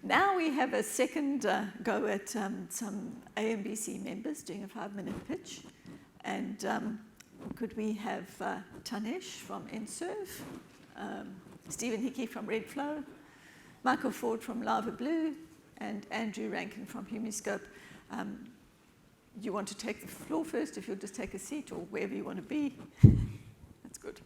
Now we have a second go at some AMBC members doing a 5-minute pitch. And could we have Tanesh from Enserv, Stephen Hickey from Redflow, Michael Ford from Lava Blue, and Andrew Rankin from Humiscope. You want to take the floor first, if you'll just take a seat or wherever you want to be. That's good.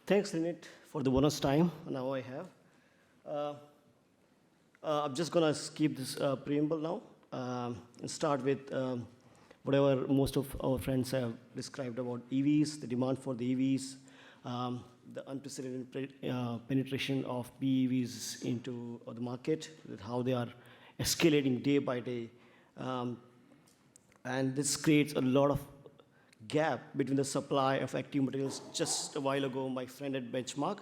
Thanks, Lynette, for the bonus time. Now I have. I'm just going to skip this preamble now and start with whatever most of our friends have described about EVs, the demand for the EVs, the unprecedented penetration of BEVs into the market, how they are escalating day by day. And this creates a lot of gap between the supply of active materials. Just a while ago, my friend at Benchmark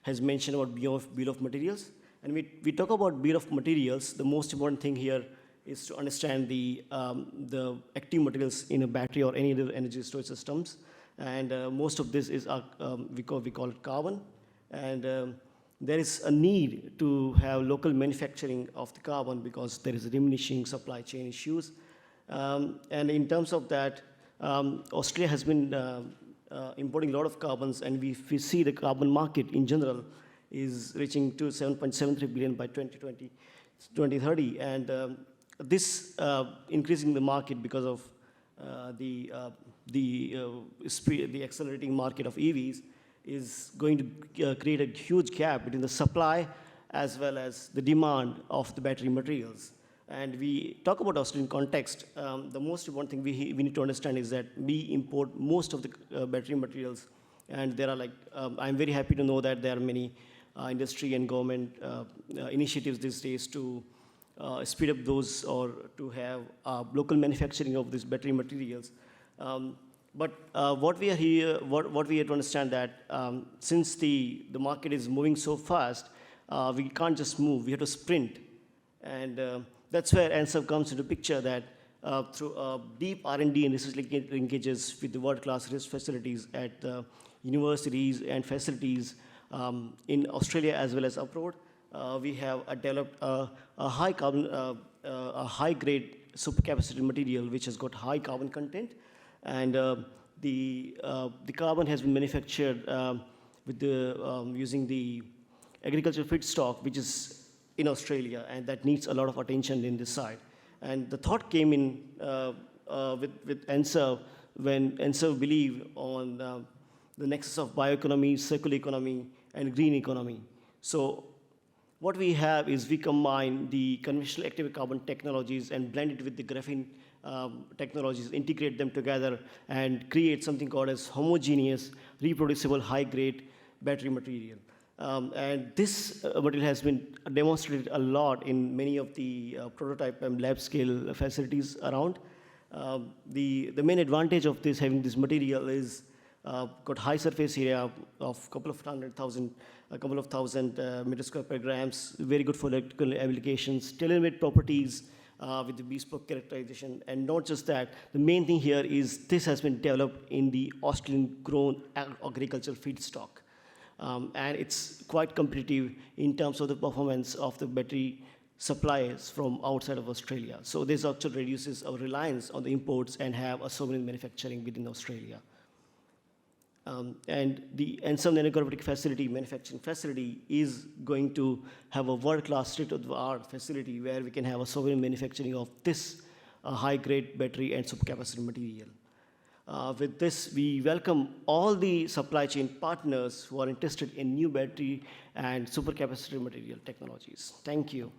has mentioned about bill of materials. And we talk about bill of materials. The most important thing here is to understand the active materials in a battery or any other energy storage systems. And most of this is, we call it carbon. And there is a need to have local manufacturing of the carbon because there is diminishing supply chain issues. And in terms of that, Australia has been importing a lot of carbons, and we see the carbon market in general is reaching to 7.73 billion by 2030. And this increasing the market because of the accelerating market of EVs is going to create a huge gap between the supply as well as the demand of the battery materials. And we talk about Australian context. The most important thing we need to understand is that we import most of the battery materials. And there are I'm very happy to know that there are many industry and government initiatives these days to speed up those or to have local manufacturing of these battery materials. But what we are what we have to understand that since the market is moving so fast, we can't just move, we have to sprint. And that's where Enserv comes into picture, that through deep R&D and research linkages with the world-class research facilities at universities and facilities in Australia as well as abroad, we have developed a high carbon, a high-grade supercapacitor material which has got high carbon content, and the carbon has been manufactured with using the agricultural feedstock, which is in Australia, and that needs a lot of attention in this side. And the thought came in with Enserv when Enserv believed on the nexus of bioeconomy, circular economy, and green economy. So what we have is we combine the conventional active carbon technologies and blend it with the graphene technologies, integrate them together, and create something called as homogeneous, reproducible, high-grade battery material. And this material has been demonstrated a lot in many of the prototype and lab scale facilities around. The main advantage of this, having this material, is got high surface area of a couple of thousand meters square per grams, very good for electrical applications, tailor-made properties with the bespoke characterization. And not just that, the main thing here is this has been developed in the Australian-grown agricultural feedstock. And it's quite competitive in terms of the performance of the battery suppliers from outside of Australia. So this actually reduces our reliance on the imports and have a sovereign manufacturing within Australia. And the Enserv nanogravity facility, manufacturing facility, is going to have a world-class state-of-the-art facility where we can have a sovereign manufacturing of this high-grade battery and supercapacitor material. With this, we welcome all the supply chain partners who are interested in new battery and supercapacitor material technologies. Thank you.